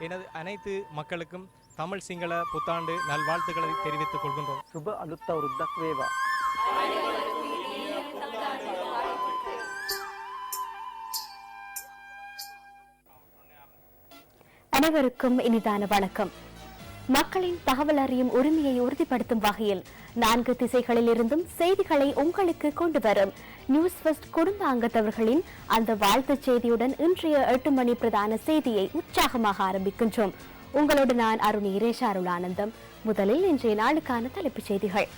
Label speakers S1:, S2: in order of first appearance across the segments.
S1: எனது அனைத்து மக்களுக்கும் தமிழ் சிங்கள புத்தாண்டு நல்வாழ்த்துக்களை தெரிவித்துக் கொள்கின்றோம்.
S2: சுப அலுத்த உருத்தக் வேவா.
S3: அனைவருக்கும் இனிதான வணக்கம். மக்களின் தகவல் அறியும் உரிமையை உறுதிப்படுத்தும் வகையில் 4 திசைகளில் இருந்தும் செய்திகளை உங்களுக்கு கொண்டு வரும் நியூஸ் ஃபர்ஸ்ட் குடும்ப அங்கத்தவர்களின் அந்த வாழ்த்துச் செய்தியுடன் இன்றைய 8 மணி பிரதான செய்தியை உற்சாகமாக ஆரம்பிக்கின்றோம். உங்களோடு நான் அருணி இரேஷா அருளானந்தம். முதலில் இன்றைய நாளுக்கான தலைப்புச் செய்திகள்.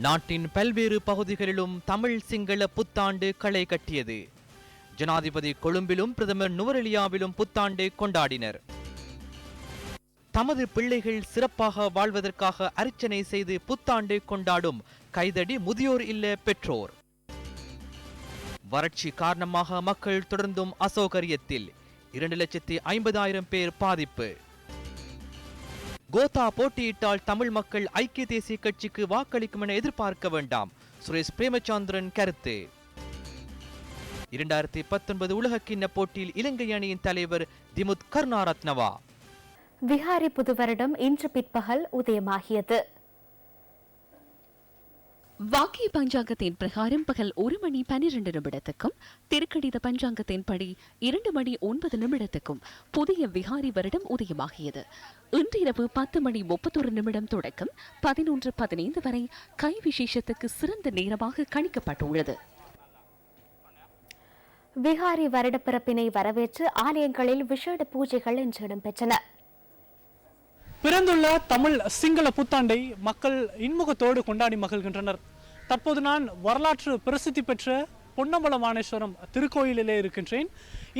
S4: நாட்டின் பல்வேறு பகுதிகளிலும் தமிழ் சிங்கள புத்தாண்டு களை கட்டியது. ஜனாதிபதி கொழும்பிலும் பிரதமர் நுவரெலியாவிலும் புத்தாண்டை கொண்டாடினர். தமது பிள்ளைகள் சிறப்பாக வாழ்வதற்காக அர்ச்சனை செய்து புத்தாண்டை கொண்டாடும் கைதடி முதியோர் இல்ல பெற்றோர். வறட்சி காரணமாக மக்கள் தொடர்ந்தும் அசௌகரியத்தில் 2,50,000 பேர் பாதிப்பு. கோத்தா போட்டியிட்டால் தமிழ் மக்கள் ஐக்கிய தேசிய கட்சிக்கு வாக்களிக்கும் என எதிர்பார்க்க வேண்டாம், சுரேஷ் பிரேமச்சந்திரன் கருத்து. 2019 உலகக்கிண்ண போட்டியில் இலங்கை அணியின் தலைவர் திமுத் கருணாரத்னவா.
S3: விகாரி புது வருடம் இன்று பிற்பகல் உதயமாகியது.
S5: வாக்கிய பஞ்சாங்கத்தின் பிரகாரம் பகல் 1 மணி 12 நிமிடத்துக்கும் திருக்கடித பஞ்சாங்கத்தின் படி 2 மணி 9 நிமிடத்துக்கும் புதிய விகாரி வருடம் உதயமாகியது. இன்றிரவு 10 மணி 31 நிமிடம் தொடக்கம் 11:15 வரை கை விசேஷத்துக்கு சிறந்த நேரமாக கணிக்கப்பட்டுள்ளது.
S3: விகாரி வருடப்பிறப்பினை வரவேற்று ஆலயங்களில் விசேட பூஜைகள் இன்று இடம்பெற்றன.
S6: பிறந்துள்ள தமிழ் சிங்கள புத்தாண்டை மக்கள் இன்முகத்தோடு கொண்டாடி மகிழ்கின்றனர். தற்போது நான் வரலாற்று பிரசித்தி பெற்ற பொன்னம்பலவானேஸ்வரம் திருக்கோயிலிலே இருக்கின்றேன்.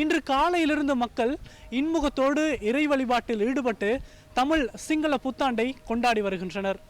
S6: இன்று காலையிலிருந்து மக்கள் இன்முகத்தோடு இறை வழிபாட்டில் ஈடுபட்டு தமிழ் சிங்கள புத்தாண்டை கொண்டாடி வருகின்றனர்.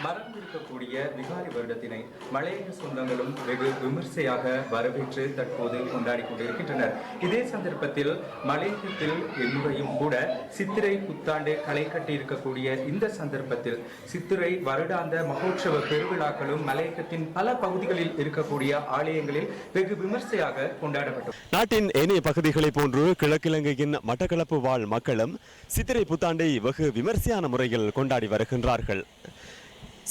S7: மறந்திருக்கக்கூடிய விகாரி வருடத்தினை மலையக சொந்தங்களும் வெகு விமர்சையாக வரவேற்று தற்போது கொண்டாடி கொண்டிருக்கின்றனர். இதே சந்தர்ப்பத்தில் மலையகத்தில் இன்றையும் கூட சித்திரை புத்தாண்டு களை கட்டி இருக்கக்கூடிய இந்த சந்தர்ப்பத்தில் சித்திரை வருடாந்த மகோற்சவ பெருவிழாக்களும் மலையகத்தின் பல பகுதிகளில் இருக்கக்கூடிய ஆலயங்களில் வெகு விமர்சையாக கொண்டாடப்பட்டது.
S8: நாட்டின் ஏனைய பகுதிகளை போன்று கிழக்கிழங்கையின் மட்டக்களப்பு வாழ் மக்களும் சித்திரை புத்தாண்டை வெகு விமர்சையான முறையில் கொண்டாடி வருகின்றார்கள்.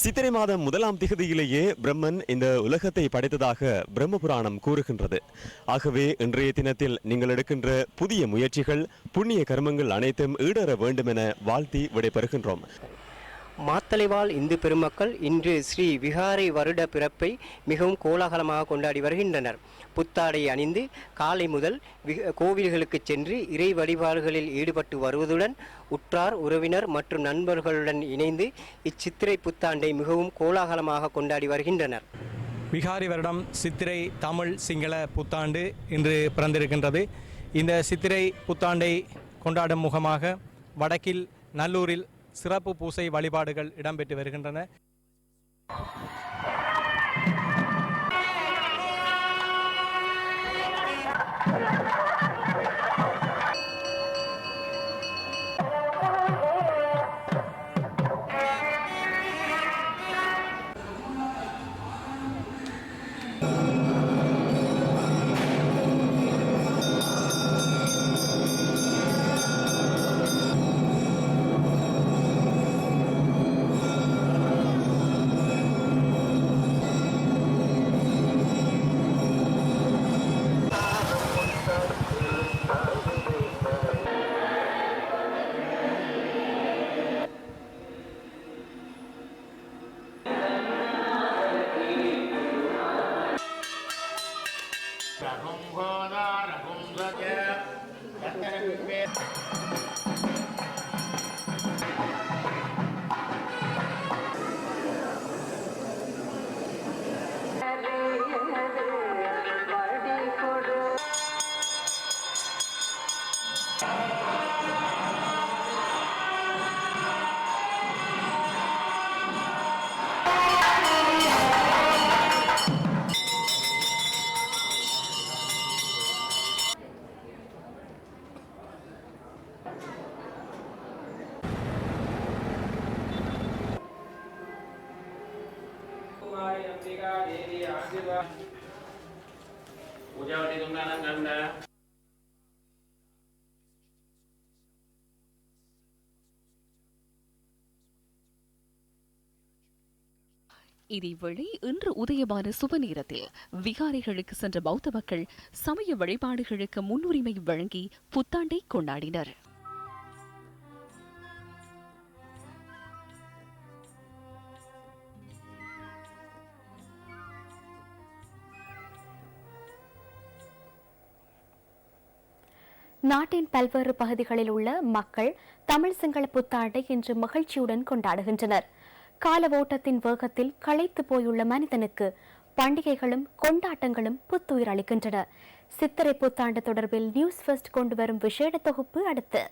S8: சித்திரை மாதம் 1ஆம் திகதியிலேயே பிரம்மன் இந்த உலகத்தை படைத்ததாக பிரம்மபுராணம் கூறுகின்றது. ஆகவே இன்றைய தினத்தில் நீங்கள் எடுக்கின்ற புதிய முயற்சிகள் புண்ணிய கர்மங்கள் அனைத்தும் ஈடேற வேண்டும் என வாழ்த்தி விடைபெறுகின்றோம்.
S2: மாத்தளைவாழ் இந்து பெருமக்கள் இன்று ஸ்ரீ விகாரி வருட பிறப்பை மிகவும் கோலாகலமாக கொண்டாடி வருகின்றனர். புத்தாடை அணிந்து காலை முதல் கோவில்களுக்கு சென்று இறை வழிபாடுகளில் ஈடுபட்டு வருவதுடன் உற்றார் உறவினர் மற்றும் நண்பர்களுடன் இணைந்து இச்சித்திரை புத்தாண்டை மிகவும் கோலாகலமாக கொண்டாடி வருகின்றனர்.
S1: விகாரி வருடம் சித்திரை தமிழ் சிங்கள புத்தாண்டு இன்று பிறந்திருக்கின்றது. இந்த சித்திரை புத்தாண்டை கொண்டாடும் முகமாக வடக்கில் நல்லூரில் சிறப்பு பூசை வழிபாடுகள் இடம்பெற்று வருகின்றன.
S5: இதேவேளை இன்று உதயமான சுப நேரத்தில் விகாரைகளுக்கு சென்ற பௌத்த மக்கள் சமய வழிபாடுகளுக்கு முன்னுரிமை வழங்கி புத்தாண்டை கொண்டாடினர்.
S3: நாட்டின் பல்வேறு பகுதிகளில் உள்ள மக்கள் தமிழ் சிங்கள புத்தாண்டை இன்று மகிழ்ச்சியுடன் கொண்டாடுகின்றனர். கால ஓட்டத்தின் வேகத்தில் களைத்து போயுள்ள மனிதனுக்கு பண்டிகைகளும் கொண்டாட்டங்களும் புத்துயிர் அளிக்கின்றன. சித்திரை புத்தாண்டு தொடர்பில் நியூஸ் ஃபர்ஸ்ட் கொண்டு வரும் விசேட தொகுப்பு அடுத்து.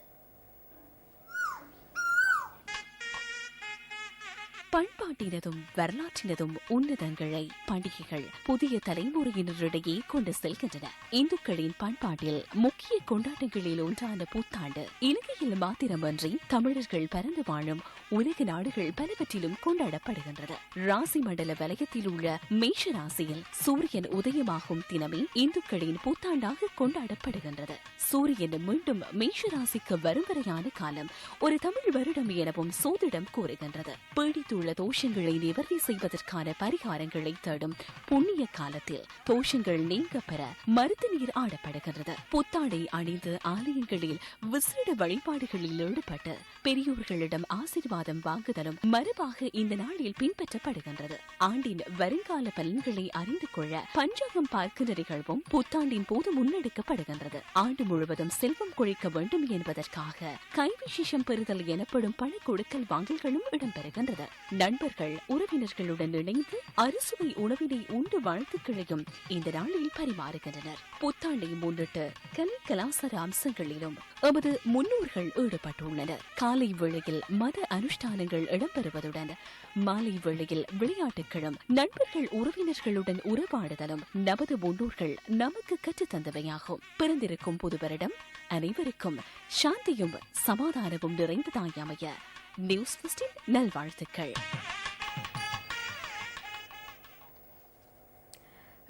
S5: பண்பாட்டினதும் வரலாற்றினதும் உன்னதங்களை பண்டிகைகள் புதிய தலைமுறையினரிடையே கொண்டு செல்கின்றன. இந்துக்களின் பண்பாட்டில் முக்கிய கொண்டாட்டங்களில் ஒன்றான புத்தாண்டு இலங்கையில் மாத்திரமன்றி தமிழர்கள் பரந்து வாழும் உலக நாடுகள் பலவற்றிலும் கொண்டாடப்படுகின்றது. ராசி மண்டல வலயத்தில் உள்ள மேஷ ராசியில் சூரியன் உதயமாகும் தினமே இந்துக்களின் புத்தாண்டாக கொண்டாடப்படுகின்றது. சூரியன் மீண்டும் மேஷ ராசிக்கு வரும் வரையான காலம் ஒரு தமிழ் வருடம் எனவும் சோதிடம் கூறுகின்றது. உள்ள தோஷங்களை நிவர்த்தி செய்வதற்கான பரிகாரங்களை தேடும் புண்ணிய காலத்தில் தோஷங்கள் நீங்க பெற மருத்து நீர் ஆடப்படுகின்றது. புத்தாடை அணிந்து ஆலயங்களில் விசேட வழிபாடுகளில் ஈடுபட்டு பெரியோர்களிடம் ஆசீர்வாதம் வாங்குதலும் மரபாக இந்த நாளில் பின்பற்றப்படுகின்றது. ஆண்டின் வருங்கால பலன்களை அறிந்து கொள்ள பஞ்சாங்கம் பார்க்கின்ற நிகழ்வும் புத்தாண்டின் போது முன்னெடுக்கப்படுகின்றது. ஆண்டு முழுவதும் செல்வம் கொழிக்க வேண்டும் என்பதற்காக கைவிசேஷம் பெறுதல் எனப்படும் பண கொடுக்கல் வாங்கல்களும் இடம்பெறுகின்றது. நண்பர்கள் உறவினர்களுடன் இணைந்து அறுசுவை உணவினை உண்டு வாழ்த்துக்களையும் இந்த நாளில் பரிமாறுகின்றனர். புத்தாண்டை முன்னிட்டு கலை கலாசார அம்சங்களிலும் எமது முன்னோர்கள் ஈடுபட்டுள்ளனர். காலை வேளையில் மத அனுஷ்டானங்கள் இடம்பெறுவதுடன் மாலை வேளையில் விளையாட்டுகளும் நண்பர்கள் உறவினர்களுடன் உறவாடுதலும் நமது முன்னோர்கள் நமக்கு கற்றுத்தந்தவையாகும். பிறந்திருக்கும் புது வருடம் அனைவருக்கும் சாந்தியும் சமாதானமும் நிறைந்ததாய் அமைய நியூஸ் ஃபர்ஸ்டின் நல்வாழ்த்துக்கள்.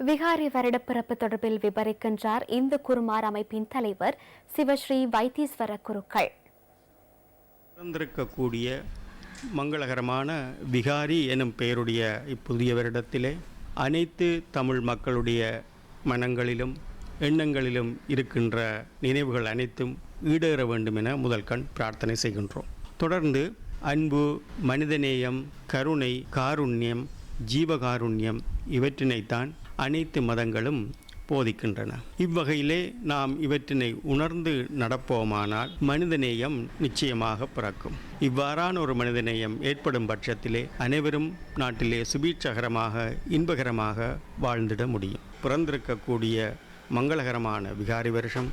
S3: விகாரி வருடப்பிறப்பு தொடர்பில் விவரிக்கின்றார் இந்து குருமார் அமைப்பின் தலைவர் சிவஸ்ரீ வைத்தீஸ்வர குருக்கள்.
S9: பிறந்திருக்கக்கூடிய மங்களகரமான விகாரி எனும் பெயருடைய இப்புதிய வருடத்திலே அனைத்து தமிழ் மக்களுடைய மனங்களிலும் எண்ணங்களிலும் இருக்கின்ற நினைவுகள் அனைத்தும் ஈடேற வேண்டும் என முதல் கண் பிரார்த்தனை செய்கின்றோம். தொடர்ந்து அன்பு, மனிதநேயம், கருணை, காருண்யம், ஜீவகாருண்யம் இவற்றினைத்தான் அனைத்து மதங்களும் போதிக்கின்றன. இவ்வகையிலே நாம் இவற்றினை உணர்ந்து நடப்போமானால் மனிதநேயம் நிச்சயமாக பிறக்கும். இவ்வாறான ஒரு மனிதநேயம் ஏற்படும் பட்சத்திலே அனைவரும் நாட்டிலே சுபீட்சகரமாக இன்பகரமாக வாழ்ந்திட முடியும். பிறந்திருக்கக்கூடிய மங்களகரமான விகாரி வருஷம்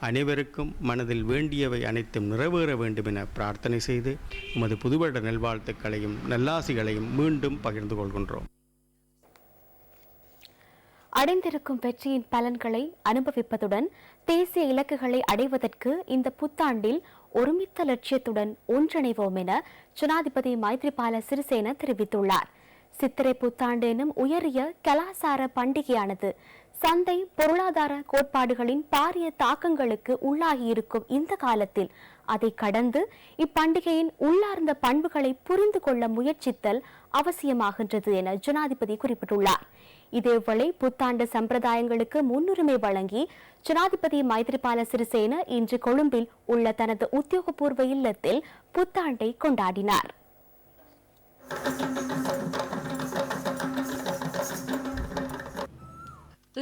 S9: அனைவருக்கும் மனதில் வேண்டியவை அனைத்தும் நிறைவேற வேண்டும் என பிரார்த்தனை செய்து உமது புதுவருட நல்வாழ்த்துக்களையும் நல்லாசிகளையும் மீண்டும் பகிர்ந்து கொள்கின்றோம்.
S3: அடைந்திருக்கும் வெற்றியின் பலன்களை அனுபவிப்பதுடன் தேசிய இலக்குகளை அடைவதற்கு இந்த புத்தாண்டில் ஒருமித்த லட்சியத்துடன் ஒன்றிணைவோம் என ஜனாதிபதி மைத்ரிபால சிறிசேன தெரிவித்துள்ளார். சித்திரை புத்தாண்டு எனும் உயரிய கலாசார பண்டிகையானது சந்தை பொருளாதார கோட்பாடுகளின் பாரிய தாக்கங்களுக்கு உள்ளாகியிருக்கும் இந்த காலத்தில் அதை கடந்து இப்பண்டிகையின் உள்ளார்ந்த பண்புகளை புரிந்து கொள்ள முயற்சித்தல் அவசியமாகின்றது என ஜனாதிபதி குறிப்பிட்டுள்ளார். இதேவேளை புத்தாண்டு சம்பிரதாயங்களுக்கு முன்னுரிமை வழங்கி ஜனாதிபதி மைத்ரிபால சிறிசேன இன்று கொழும்பில் உள்ள தனது உத்தியோகபூர்வ இல்லத்தில் புத்தாண்டை கொண்டாடினார்.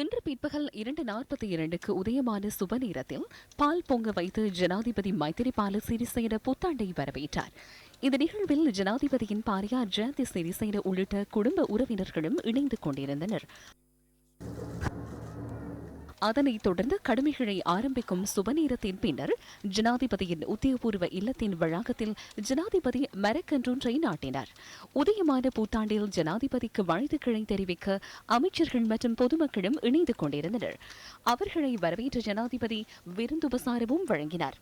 S5: இன்று பிற்பகல் 2:42க்கு உதயமான சுப நேரத்தில் பால் பொங்க வைத்து ஜனாதிபதி மைத்திரிபால சிறிசேன புத்தாண்டை வரவேற்றார். இந்த நிகழ்வில் ஜனாதிபதியின் பாரியார் ஜெயந்தி சிறிசேன உள்ளிட்ட குடும்ப உறவினர்களும் இணைந்து கொண்டிருந்தனர். அதனைத் தொடர்ந்து கடமைகளை ஆரம்பிக்கும் சுபநேரத்தின் பின்னர் ஜனாதிபதியின் உத்தியோகபூர்வ இல்லத்தின் வளாகத்தில் ஜனாதிபதி மரக்கன்றொன்றை நாட்டினார். உதயமான புத்தாண்டில் ஜனாதிபதிக்கு வாழ்த்துக்களை தெரிவிக்க அமைச்சர்கள் மற்றும் பொதுமக்களும் இணைந்து கொண்டிருந்தனர். அவர்களை வரவேற்ற ஜனாதிபதி விருந்துபசாரமும் வழங்கினார்.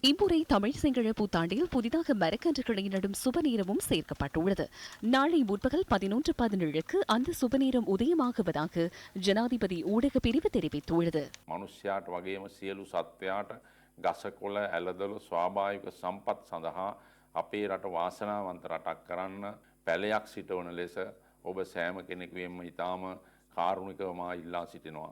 S5: இம்முறை தமிழ் சிங்கள புத்தாண்டில் புதிதாக மரக்கன்றுகளை நடும் சுபநேரமும் சேர்க்கப்பட்டுள்ளது. நாளை முற்பகல் 11:17க்கு அந்த சுபநேரம் உதயமாகுவதாக ஜனாதிபதி ஊடக பிரிவு தெரிவித்துள்ளது.
S10: මනුෂ්‍යයාට වගේම සියලු සත්වයාට ගසකොළ ඇලදොළු ස්වාභාවික සම්පත් සඳහා අපේ රට වාසනාවන්ත රටක් කරන්න පැලයක් සිටවන ලෙස ඔබ සෑම කෙනෙකුගේම ඉතාම කාරුණිකව මා ඉල්ලා සිටිනවා.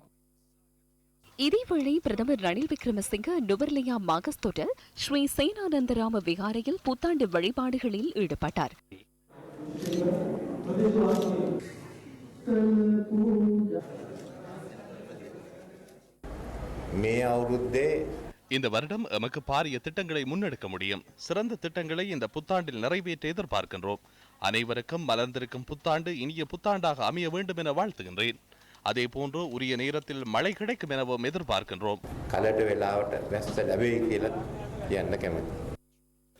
S5: இதேவேளை பிரதமர் ரணில் விக்ரமசிங்க நுவர்லியா மாகஸ்தோட்ட ஸ்ரீ சேனானந்தராம விகாரையில் புத்தாண்டு வழிபாடுகளில் ஈடுபட்டார்.
S11: இந்த வருடம் எமக்கு பாரிய திட்டங்களை முன்னெடுக்க முடியும். சிறந்த திட்டங்களை இந்த புத்தாண்டில் நிறைவேற்ற எதிர்பார்க்கின்றோம். அனைவருக்கும் மலர்ந்திருக்கும் புத்தாண்டு இனிய புத்தாண்டாக அமைய வேண்டும் என வாழ்த்துகின்றேன். அதே போன்று உரிய நேரத்தில் மழை கிடைக்கும் எனவும் எதிர்பார்க்கின்றோம்.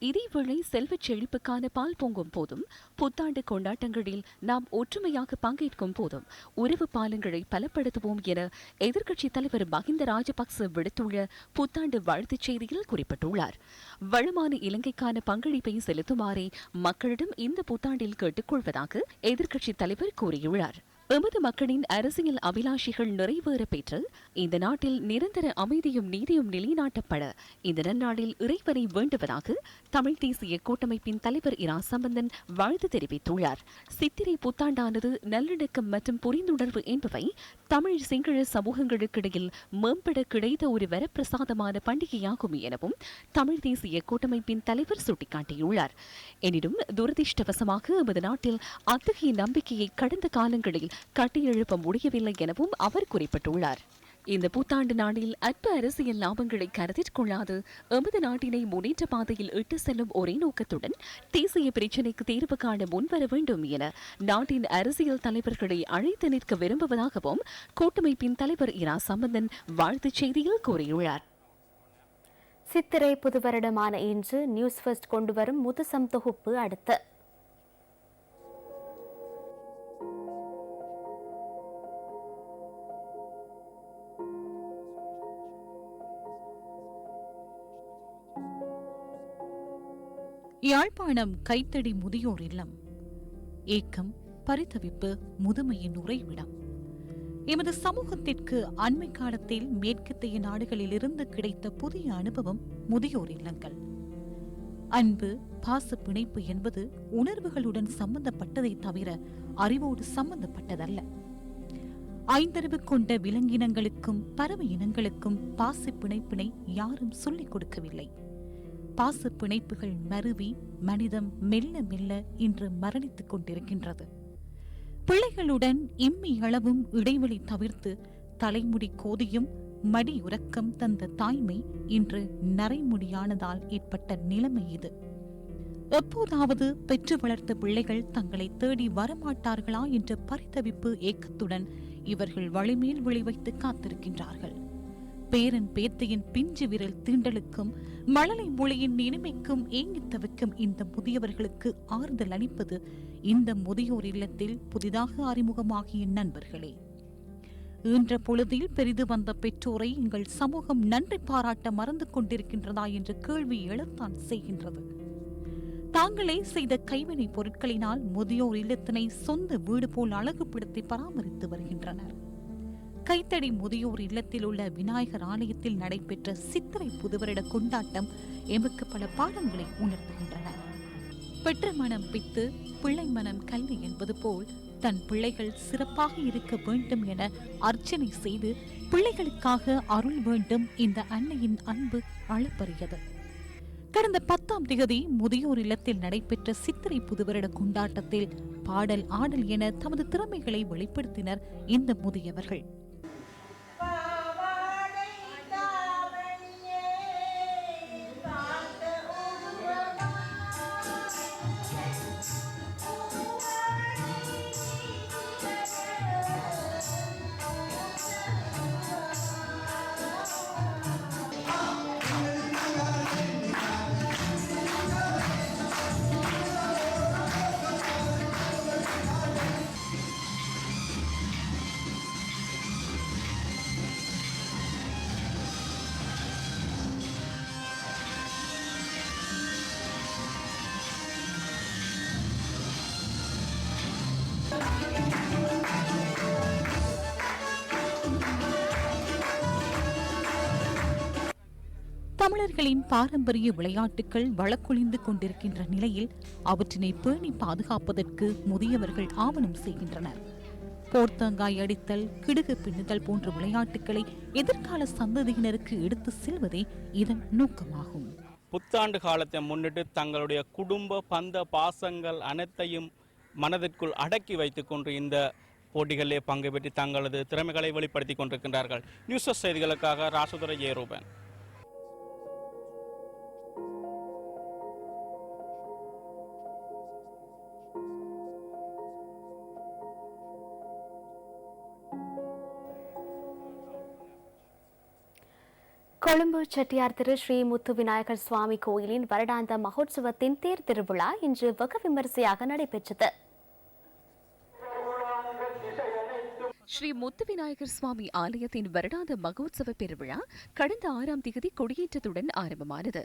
S5: இதேவேளை செல்வச் செழிப்புக்கான பால் பொங்கும் போதும் புத்தாண்டு கொண்டாட்டங்களில் நாம் ஒற்றுமையாக பங்கேற்கும் போதும் உறவு பாலங்களை பலப்படுத்துவோம் என எதிர்க்கட்சித் தலைவர் மஹிந்த ராஜபக்ச விடுத்துள்ள புத்தாண்டு வாழ்த்துச் செய்தியில் குறிப்பிட்டுள்ளார். வளமான இலங்கைக்கான பங்களிப்பை செலுத்துமாறே மக்களிடம் இந்த புத்தாண்டில் கேட்டுக்கொள்வதாக எதிர்க்கட்சித் தலைவர் கூறியுள்ளார். எமது மக்களின் அரசியல் அபிலாஷைகள் நிறைவேற பெற்று இந்த நாட்டில் நிரந்தர அமைதியும் நீதியும் நிலைநாட்டப்பட இந்த நன்னாளில் இறைவனை வேண்டுவதாக தமிழ் தேசிய கூட்டமைப்பின் தலைவர் இரா சம்பந்தன் வாழ்த்து தெரிவித்துள்ளார். சித்திரை புத்தாண்டானது நல்லிணக்கம் மற்றும் புரிந்துணர்வு என்பவை தமிழ் சிங்கள சமூகங்களுக்கிடையில் மேம்பட கிடைத்த ஒரு வரப்பிரசாதமான பண்டிகையாகும் எனவும் தமிழ் தேசிய கூட்டமைப்பின் தலைவர் சுட்டிக்காட்டியுள்ளார். எனினும் துரதிருஷ்டவசமாக எமது நாட்டில் அத்தகைய நம்பிக்கையை கடந்த காலங்களில் கட்டியெழுப்ப முடியவில்லை எனவும் அவர் குறிப்பிட்டுள்ளார். இந்த புத்தாண்டு நாளில் அற்ப அரசியல் லாபங்களை கருத்தில் கொள்ளாது எமது நாட்டினை முன்னேற்ற பாதையில் இட்டு செல்லும் ஒரே நோக்கத்துடன் தேசிய பிரச்சினைக்கு தீர்வு காண முன்வர வேண்டும் என நாட்டின் அரசியல் தலைவர்களை அழைத்து நிற்க விரும்புவதாகவும் கூட்டமைப்பின் தலைவர் இரா சம்பந்தன் வாழ்த்துச் செய்தியில் கூறியுள்ளார்.
S3: சித்திரை புது வருடமான இன்று நியூஸ் ஃபர்ஸ்ட் கொண்டு வரும் முதுசம் தொகுப்பு அடுத்து.
S12: யாழ்ப்பாணம் கைத்தடி முதியோர் இல்லம். ஏக்கம், பரிதவிப்பு, முதுமையின் உறைவிடம். எமது சமூகத்திற்கு அண்மை காலத்தில் மேற்கத்திய நாடுகளில் இருந்து கிடைத்த புதிய அனுபவம் முதியோர் இல்லங்கள். அன்பு, பாச பிணைப்பு என்பது உணர்வுகளுடன் சம்பந்தப்பட்டதை தவிர அறிவோடு சம்பந்தப்பட்டதல்ல. ஐந்தறிவு கொண்ட விலங்கினங்களுக்கும் பறவை இனங்களுக்கும் பாச பிணைப்பினை யாரும் சொல்லிக் கொடுக்கவில்லை. பாச பிணைப்புகள் மருவி மனிதம் மெல்ல மெல்ல இன்று மரணித்துக் கொண்டிருக்கின்றது. பிள்ளைகளுடன் இம்மி அளவும் இடைவெளி தவிர்த்து தலைமுடி கோதியும் மடி உறக்கம் தந்த தாய்மை இன்று நரைமுடியானதால் ஏற்பட்ட நிலைமை இது. எப்போதாவது பெற்று வளர்த்த பிள்ளைகள் தங்களை தேடி வரமாட்டார்களா என்ற பரிதவிப்பு ஏக்கத்துடன் இவர்கள் வழிமேல் விளைவைத்து காத்திருக்கின்றார்கள். பேரன் பேத்தையின் பிஞ்சு விரல் தீண்டலுக்கும் மழலை மொழியின் இனிமைக்கும் ஏங்கித் தவிக்கும் இந்த முதியவர்களுக்கு ஆறுதல் அளிப்பது இந்த முதியோர் இல்லத்தில் புதிதாக அறிமுகமாகிய நண்பர்களே. ஈன்ற பொழுதில் பெரிது வந்த பெற்றோரை எங்கள் சமூகம் நன்றி பாராட்ட மறந்து கொண்டிருக்கின்றதா என்ற கேள்வி எழத்தான் செய்கின்றது. தாங்களே செய்த கைவினை பொருட்களினால் முதியோர் இல்லத்தினை சொந்த வீடு போல் அழகுபடுத்தி பராமரித்து வருகின்றனர். கைத்தடி முதியோர் இல்லத்தில் உள்ள விநாயகர் ஆலயத்தில் நடைபெற்ற சித்திரை புதுவருட கொண்டாட்டம் எமக்கு பல பாடங்களை உணர்த்துகின்றன. பெற்ற மனம் பித்து, பிள்ளை மனம் கல்வி என்பது போல் தன் பிள்ளைகள் சிறப்பாக இருக்க வேண்டும் என அர்ச்சனை செய்து பிள்ளைகளுக்காக அருள் வேண்டும் இந்த அன்னையின் அன்பு அளப்பரியது. கடந்த 10ஆம் தேதி முதியோர் இல்லத்தில் நடைபெற்ற சித்திரை புதுவருட கொண்டாட்டத்தில் பாடல், ஆடல் என தமது திறமைகளை வெளிப்படுத்தினர் இந்த முதியவர்கள். தமிழர்களின் பாரம்பரிய விளையாட்டுகள் வழக்கொழிந்து கொண்டிருக்கின்ற நிலையில் அவற்றினை பேணி பாதுகாப்பதற்கு முதியவர்கள் ஆவணம் செய்கின்றனர். போர்த்தங்காய் அடித்தல், கிடுகு பின்னுதல் போன்ற விளையாட்டுகளை எதிர்கால சந்ததியினருக்கு எடுத்து செல்வதே இதன் நோக்கமாகும்.
S13: புத்தாண்டு காலத்தை முன்னிட்டு தங்களுடைய குடும்ப பந்த பாசங்கள் அனைத்தையும் மனதிற்குள் அடக்கி வைத்துக் கொண்டு இந்த போட்டிகளிலே பங்கு பெற்று தங்களது திறமைகளை வெளிப்படுத்திக் கொண்டிருக்கின்றார்கள். நியூஸ் செய்திகளுக்காக ராசுதுரை ஏரூபன்.
S3: கொழும்பு செட்டியார் திரு ஸ்ரீ முத்து விநாயகர் சுவாமி கோயிலின் வருடாந்த மகோத்சவத்தின் தேர் திருவிழா இன்று வெகு விமரிசையாக நடைபெற்றது.
S5: ஸ்ரீ முத்து விநாயகர் சுவாமி ஆலயத்தின் வருடாந்த மகோத்சவ பெருவிழா கடந்த 6ஆம் தேதி கொடியேற்றத்துடன் ஆரம்பமானது.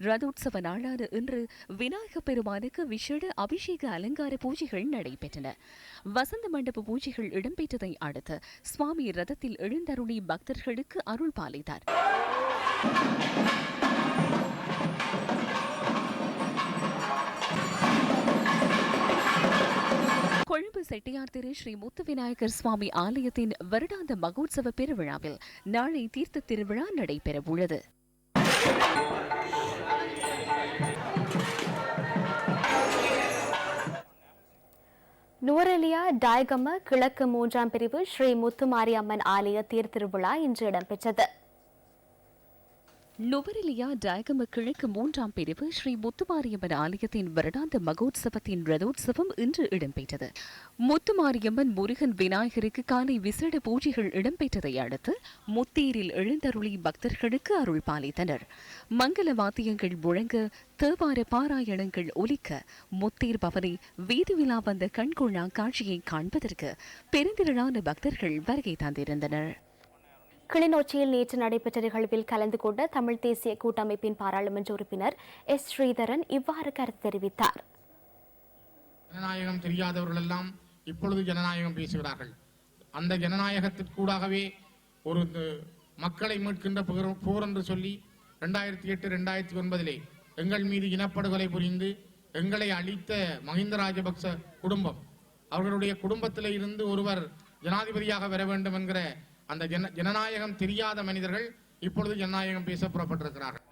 S5: ரதோற்சவ நாளான இன்று விநாயகப் பெருமானுக்கு விசேட அபிஷேக அலங்கார பூஜைகள் நடைபெற்றன. வசந்த மண்டப பூஜைகள் இடம்பெற்றதை அடுத்து சுவாமி ரதத்தில் எழுந்தருளி பக்தர்களுக்கு அருள் பாலித்தார். கொழும்பு செட்டியார் திரு ஸ்ரீ முத்து விநாயகர் சுவாமி ஆலயத்தின் வருடாந்த மகோத்சவ பெருவிழாவில் நாளை தீர்த்த திருவிழா நடைபெறவுள்ளது.
S3: நுவரெலியா டாய்கம கிழக்கு 3ஆம் பிரிவு ஸ்ரீ முத்துமாரியம்மன் ஆலய தேர் திருவிழா இன்று இடம்பெற்றது.
S5: நுவரெலியா டாய்கம கிழக்கு 3ஆம் பிரிவு ஸ்ரீ முத்துமாரியம்மன் ஆலயத்தின் வருடாந்த மகோத்சவத்தின் ரதோற்சவம் இன்று இடம்பெற்றது. முத்துமாரியம்மன் முருகன் விநாயகருக்கு காலை விசேட பூஜைகள் இடம்பெற்றதை அடுத்து முத்தேரில் எழுந்தருளி பக்தர்களுக்கு அருள் பாலித்தனர். மங்கள வாத்தியங்கள் முழங்க, தேவார பாராயணங்கள் ஒலிக்க, முத்தேர் பவனி வீதி விழா வந்த கண்கொள்ளா காட்சியை காண்பதற்கு பெருந்திரளான பக்தர்கள் வருகை தந்திருந்தனர்.
S3: கிளிநொச்சியில் நேற்று நடைபெற்ற நிகழ்வில் கலந்து கொண்ட தமிழ் தேசிய கூட்டமைப்பின் பாராளுமன்ற உறுப்பினர் எஸ் ஸ்ரீதரன் இவ்வாறு கருத்து தெரிவித்தார்.
S14: ஜனநாயகம் தெரியாதவர்கள் எல்லாம் இப்பொழுது ஜனநாயகம் பேசுகிறார்கள். அந்த ஜனநாயகத்திற்கூடாகவே ஒரு மக்களை மீட்கின்ற போர் என்று சொல்லி 2008, 2009 எங்கள் மீது இனப்படுகொலை புரிந்து எங்களை அழித்த மஹிந்த ராஜபக்ச குடும்பம், அவர்களுடைய குடும்பத்திலே இருந்து ஒருவர் ஜனாதிபதியாக வர வேண்டும் என்கிற அந்த ஜனநாயகம் தெரியாத மனிதர்கள் இப்பொழுது ஜனநாயகம் பேச புறப்பட்டிருக்கிறார்கள்.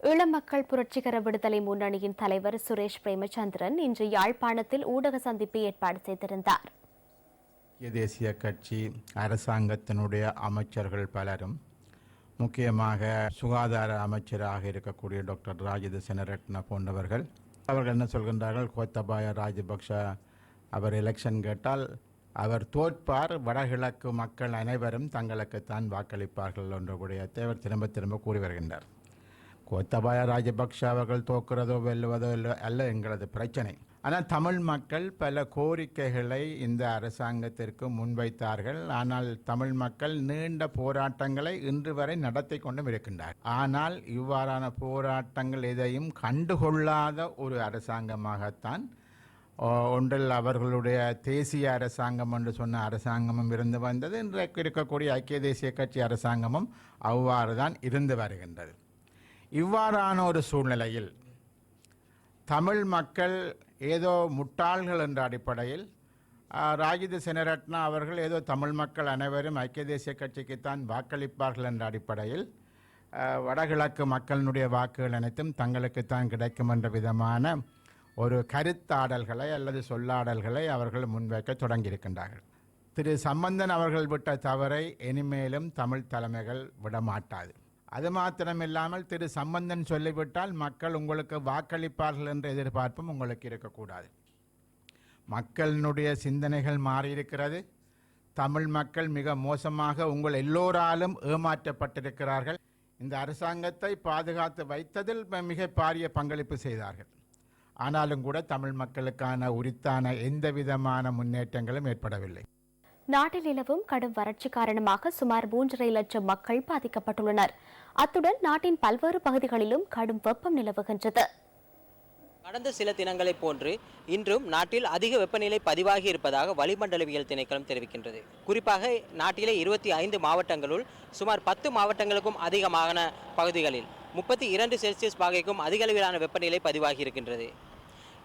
S3: ஈழம் மக்கள் புரட்சிகர விடுதலை முன்னணியின் தலைவர் சுரேஷ் பிரேமச்சந்திரன் இன்று யாழ்ப்பாணத்தில் ஊடக சந்திப்பை ஏற்பாடு செய்திருந்தார்.
S15: தேசிய கட்சி அரசாங்கத்தினுடைய அமைச்சர்கள் பலரும், முக்கியமாக சுகாதார அமைச்சராக இருக்கக்கூடிய டாக்டர் ராஜித செனரட்ன போன்றவர்கள், அவர்கள் என்ன சொல்கின்றார்கள், கோத்தபாய ராஜபக்ஷ அவர் எலெக்ஷன் கேட்டால் அவர் தோற்பார், வடகிழக்கு மக்கள் அனைவரும் தங்களுக்குத்தான் வாக்களிப்பார்கள் என்ற விடயத்தை அவர் திரும்ப திரும்ப கூறி வருகின்றார். கோத்தபாய ராஜபக்ஷ அவர்கள் தோற்கிறதோ வெல்லுவதோ அல்ல எங்களது பிரச்சனை. ஆனால் தமிழ் மக்கள் பல கோரிக்கைகளை இந்த அரசாங்கத்திற்கு முன்வைத்தார்கள். ஆனால் தமிழ் மக்கள் நீண்ட போராட்டங்களை இன்று வரை நடத்தி கொண்டும் இருக்கின்றார். ஆனால் இவ்வாறான போராட்டங்கள் எதையும் கண்டுகொள்ளாத ஒரு அரசாங்கமாகத்தான் ஒன்றில் அவர்களுடைய தேசிய அரசாங்கம் என்று சொன்ன அரசாங்கமும் இருந்து வந்தது. இன்றைக்கு இருக்கக்கூடிய ஐக்கிய தேசிய கட்சி அரசாங்கமும் அவ்வாறு தான் இருந்து வருகின்றது. இவ்வாறான ஒரு சூழ்நிலையில் தமிழ் மக்கள் ஏதோ முட்டாள்கள் என்ற அடிப்படையில் ராஜித செனரட்னா அவர்கள் ஏதோ தமிழ் மக்கள் அனைவரும் ஐக்கிய தேசிய கட்சிக்குத்தான் வாக்களிப்பார்கள் என்ற அடிப்படையில் வடகிழக்கு மக்களினுடைய வாக்குகள் அனைத்தும் தங்களுக்குத்தான் கிடைக்கும் என்ற விதமான ஒரு கருத்தாடல்களை அல்லது சொல்லாடல்களை அவர்கள் முன்வைக்க தொடங்கியிருக்கின்றார்கள். திரு சம்பந்தன் அவர்கள் விட்ட தவறை இனிமேலும் தமிழ் தலைமைகள் விடமாட்டாது. அது மாத்திரமில்லாமல் திரு சம்பந்தன் சொல்லிவிட்டால் மக்கள் உங்களுக்கு வாக்களிப்பார்கள் என்ற எதிர்பார்ப்பும் உங்களுக்கு இருக்கக்கூடாது. மக்களினுடைய சிந்தனைகள் மாறியிருக்கிறது. தமிழ் மக்கள் மிக மோசமாக உங்கள் எல்லோராலும் ஏமாற்றப்பட்டிருக்கிறார்கள். இந்த அரசாங்கத்தை பாதுகாத்து வைத்ததில் மிக பாரிய பங்களிப்பு செய்தார்கள். ஆனாலும் கூட தமிழ் மக்களுக்கான உரித்தான எந்த விதமான முன்னேற்றங்களும் ஏற்படவில்லை.
S3: நாட்டில் நிலவும் கடும் வறட்சி காரணமாக சுமார் 3.5 லட்சம் மக்கள் பாதிக்கப்பட்டுள்ளனர். அத்துடன் நாட்டின் பல்வேறு பகுதிகளிலும் கடும் வெப்பம் நிலவுகின்றது.
S16: கடந்த சில தினங்களைப் போன்று இன்றும் நாட்டில் அதிக வெப்பநிலை பதிவாகி இருப்பதாக வளிமண்டலவியல் திணைக்களம் தெரிவிக்கின்றது. குறிப்பாக நாட்டிலே 25 மாவட்டங்களுள் சுமார் 10 மாவட்டங்களுக்கும் அதிகமான பகுதிகளில் 32 செல்சியஸ் பாகைக்கும் அதிக அளவிலான வெப்பநிலை பதிவாகி இருக்கின்றது.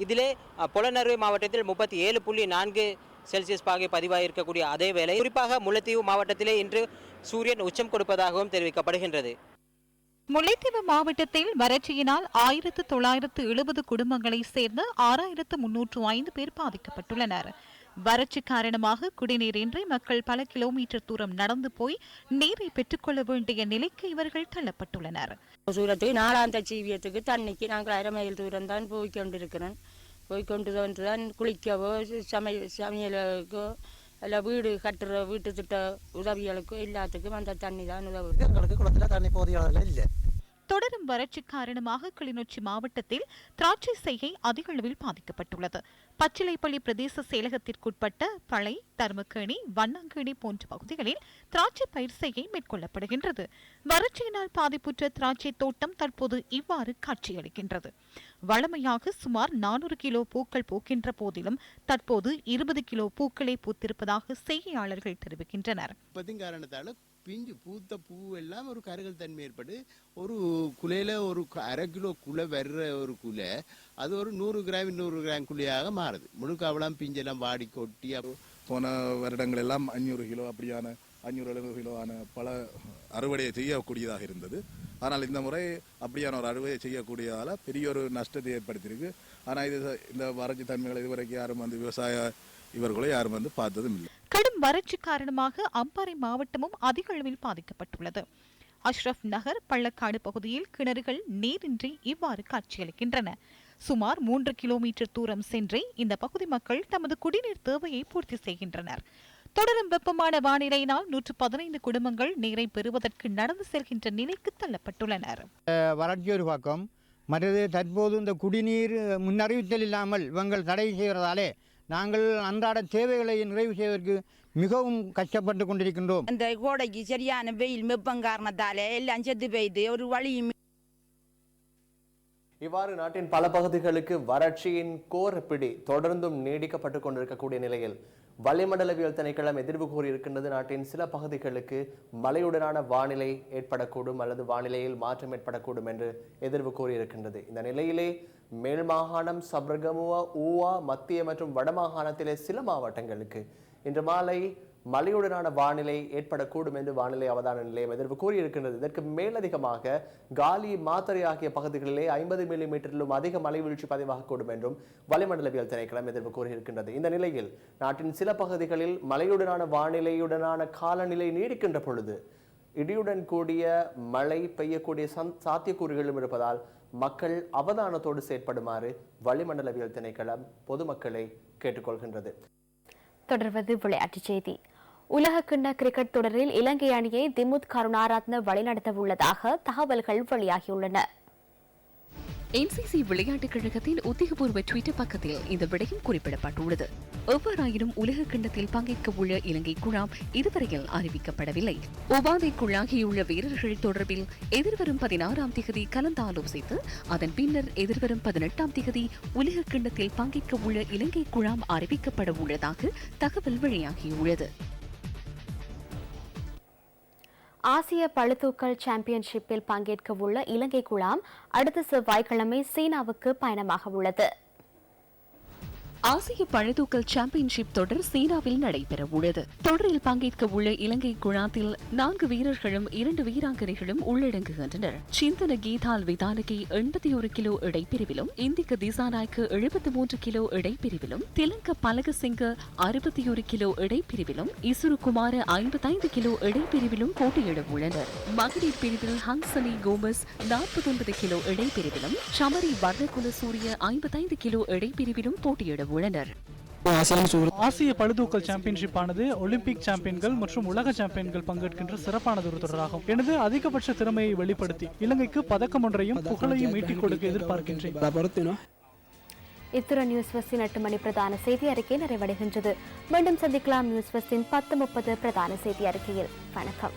S16: இதிலே பொலனறுவை மாவட்டத்தில் 37.4 செல்சியஸ் பாகை பதிவாகி இருக்கக்கூடிய அதே வேளை குறிப்பாக முல்லைத்தீவு மாவட்டத்திலே இன்று சூரியன் உச்சம் கொடுப்பதாகவும் தெரிவிக்கப்படுகின்றது.
S12: முல்லைத்தீவு மாவட்டத்தில் வறட்சியினால் 1970 குடும்பங்களை சேர்ந்த 6305 பேர் பாதிக்கப்பட்டுள்ளனர். வறட்சி காரணமாக குடிநீரின்றி மக்கள் பல கிலோமீட்டர் தூரம் நடந்து போய் நீரை பெற்றுக்கொள்ள வேண்டிய நிலைக்கு இவர்கள் தள்ளப்பட்டுள்ளனர்.
S17: சூரத்துக்கு 4ஆம் ஜீவியத்துக்கு தண்ணிக்கு நாங்கள் 1/2 மைல் தூரம் தான் போய்கொண்டிருக்கிறோம். போய்கொண்டு தான் குளிக்கவோ சமையலுக்கோ அல்ல வீடு கட்டுற வீட்டு திட்ட உதவிகளுக்கோ எல்லாத்துக்கும் அந்த தண்ணி தான் உதவுது.
S18: எங்களுக்கு குளத்துல தண்ணி போதிய அளவில் இல்லை.
S12: தொடரும் வறட்சி காரணமாக கிளிநொச்சி மாவட்டத்தில் திராட்சை செய்கை அதிக அளவில் பாதிக்கப்பட்டுள்ளது. பச்சிலைப்பள்ளி பிரதேச செயலகத்திற்குட்பட்ட பளை, தர்மக்கேணி, வண்ணாங்கேணி போன்ற பகுதிகளில் திராட்சை பயிர் செய்கை மேற்கொள்ளப்படுகின்றது. வறட்சியினால் பாதிப்புற்ற திராட்சை தோட்டம் தற்போது இவ்வாறு காட்சியளிக்கின்றது. வழமையாக சுமார் 400 கிலோ பூக்கள் பூக்கின்ற போதிலும் தற்போது 20 கிலோ பூக்களை பூத்திருப்பதாக செய்கையாளர்கள் தெரிவிக்கின்றனர்.
S19: பிஞ்சு பூத்த பூ எல்லாம் ஒரு கருகல் தன்மை ஏற்பட்டு ஒரு குலையில ஒரு 1/2 கிலோ குலை வர்ற ஒரு குலை அது ஒரு 100 கிராம் 200 கிராம் குழியாக மாறுது. முழுக்காவெல்லாம் பிஞ்செல்லாம் வாடி கொட்டி.
S20: போன வருடங்கள் எல்லாம் 500 கிலோ அப்படியான 500-700 கிலோவான பல அறுவடையை செய்யக்கூடியதாக இருந்தது. ஆனால் இந்த முறை அப்படியான ஒரு அறுவடையை செய்யக்கூடியதால பெரிய ஒரு நஷ்டத்தை ஏற்படுத்தியிருக்கு. ஆனால் இந்த வறட்சி தன்மைகளை இதுவரைக்கும் யாரும் விவசாய இவர்களை யாரும் பார்த்ததும் இல்லை.
S12: கடும் வறட்சி காரணமாக அம்பாறை மாவட்டமும் அதிக அளவில் பாதிக்கப்பட்டுள்ளது. அஷ்ரப் நகர், பள்ளக்காடு பகுதியில் கிணறுகள் நீரின்றி இவ்வாறு காட்சியளிக்கின்றன. சுமார் 3 கிலோமீட்டர் தூரம் சென்றே இந்த பகுதி மக்கள் தமது குடிநீர் தேவையை பூர்த்தி செய்கின்றனர். தொடரும் வெப்பமான வானிலையினால் 115 குடும்பங்கள் நீரை பெறுவதற்கு நடந்து செல்கின்ற நிலைக்கு தள்ளப்பட்டுள்ளனர்.
S21: வறட்சி ஒரு பக்கம், மற்றது தற்போது இந்த குடிநீர் முன்னறிவித்தல் இல்லாமல் இவங்கள் தடை செய்வதாலே நாங்கள் அன்றாட தேவைகளை நிறைவு செய்வதற்கு மிகவும் கஷ்டப்பட்டு கொண்டிருக்கின்றோம்.
S22: அந்த கோடைக்கு சரியான வெயில் வெப்பம் காரணத்தாலே எல்லாம் செத்து பெய்து ஒரு வழியும்.
S2: இவ்வாறு நாட்டின் பல பகுதிகளுக்கு வறட்சியின் கோரப்பிடி தொடர்ந்தும் நீடிக்கப்பட்டு கொண்டிருக்கக்கூடிய நிலையில் வளிமண்டலவியல் திணைக்களம் எதிர்வு கூறியிருக்கின்றது. நாட்டின் சில பகுதிகளுக்கு மழையுடனான வானிலை ஏற்படக்கூடும் அல்லது வானிலையில் மாற்றம் ஏற்படக்கூடும் என்று எதிர்வு கூறியிருக்கின்றது. இந்த நிலையிலே மேல் மாகாணம், சப்ரகமுவா, ஊவா, மத்திய மற்றும் வடமாகாணத்திலே சில மாவட்டங்களுக்கு இன்று மாலை மழையுடனான வானிலை ஏற்படக்கூடும் என்று வானிலை அவதான நிலையம் எதிர்வு கூறியிருக்கின்றது. இதற்கு மேலதிகமாக காலி, மாத்தறை ஆகிய பகுதிகளிலே 50 மில்லிமீட்டரிலும் அதிக மழை வீழ்ச்சி பதிவாகக்கூடும் என்றும் வளிமண்டலவியல் திணைக்களம் எதிர்வு கூறியிருக்கின்றது. இந்த நிலையில் நாட்டின் சில பகுதிகளில் மழையுடனான வானிலையுடனான காலநிலை நீடிக்கின்ற பொழுது இடியுடன் கூடிய மழை பெய்யக்கூடிய சாத்தியக்கூறுகளும் இருப்பதால் மக்கள் அவதானத்தோடு செயற்படுமாறு வளிமண்டலவியல் திணைக்களம் பொதுமக்களை கேட்டுக்கொள்கின்றது.
S3: தொடர்வது விளையாட்டுச் செய்தி. உலகக்கிண்ண கிரிக்கெட் தொடரில் இலங்கை அணியை திமுத் கருணாரத்ன வழிநடத்த உள்ளதாக தகவல்கள் வெளியாகியுள்ளன.
S5: NCC விளையாட்டுக் கழகத்தின் உத்தியோகபூர்வ ட்விட்டர் பக்கத்தில் இந்த விடயம் குறிப்பிடப்பட்டுள்ளது. எவ்வாறாயினும் உலக கிண்ணத்தில் பங்கேற்க உள்ள இலங்கை குழாம் இதுவரையில் அறிவிக்கப்படவில்லை. உபாதைக்குள்ளாகியுள்ள வீரர்கள் தொடர்பில் எதிர்வரும் 16ஆம் தேதி கலந்தாலோசித்து அதன் பின்னர் எதிர்வரும் 18ஆம் தேதி உலக கிண்ணத்தில் பங்கேற்க உள்ள இலங்கை குழாம் அறிவிக்கப்பட உள்ளதாக தகவல் வெளியாகியுள்ளது.
S3: ஆசிய பளுதூக்கல் சாம்பியன்ஷிப்பில் பங்கேற்க உள்ள இலங்கை குழாம் அடுத்த செவ்வாய்க்கிழமை சீனாவுக்கு பயணமாக உள்ளது.
S5: ஆசிய பளுதூக்கல் சாம்பியன்ஷிப் தொடர் சீனாவில் நடைபெற உள்ளது. தொடரில் பங்கேற்க உள்ள இலங்கை குழாத்தில் 4 வீரர்களும் 2 வீராங்கனைகளும் உள்ளடங்குகின்றனர். சிந்தன கீதால் விதானகி 81 கிலோ இடைப்பிரிவிலும், இந்திக்க திசாநாய்க்கு 73 கிலோ இடைப்பிரிவிலும், திலங்க பலகசிங்க 61 கிலோ இடைப்பிரிவிலும், இசுருகுமார 55 கிலோ இடைப்பிரிவிலும் போட்டியிட உள்ளனர். மகளிர் பிரிவில் ஹங்சனி கோமஸ் 49 கிலோ இடைப்பிரிவிலும், சமரி வர்ணகுல சூரிய 55 கிலோ இடைப்பிரிவிலும் போட்டியிட உள்ளனர்.
S6: ஆசிய பளுதூக்கல் சாம்பியன்ஷிப் ஆனது ஒலிம்பிக் சாம்பியன்கள் மற்றும் உலக சாம்பியன்கள் பங்கேற்கின்ற சிறப்பானது ஒரு தொடராகும். எனது அதிகபட்ச திறமையை வெளிப்படுத்தி இலங்கைக்கு பதக்கம் ஒன்றையும் புகழையும் ஈட்டிக் கொடுக்க எதிர்பார்க்கின்றேன்.
S3: இத்துடன் நியூஸ் ஃபர்ஸ்டின் 8 மணி பிரதான செய்தி அறிக்கை நிறைவடைகின்றது. மீண்டும் சந்திக்கலாம் நியூஸ் ஃபர்ஸ்டின் 10:30 பிரதான செய்தி அறிக்கையில். வணக்கம்.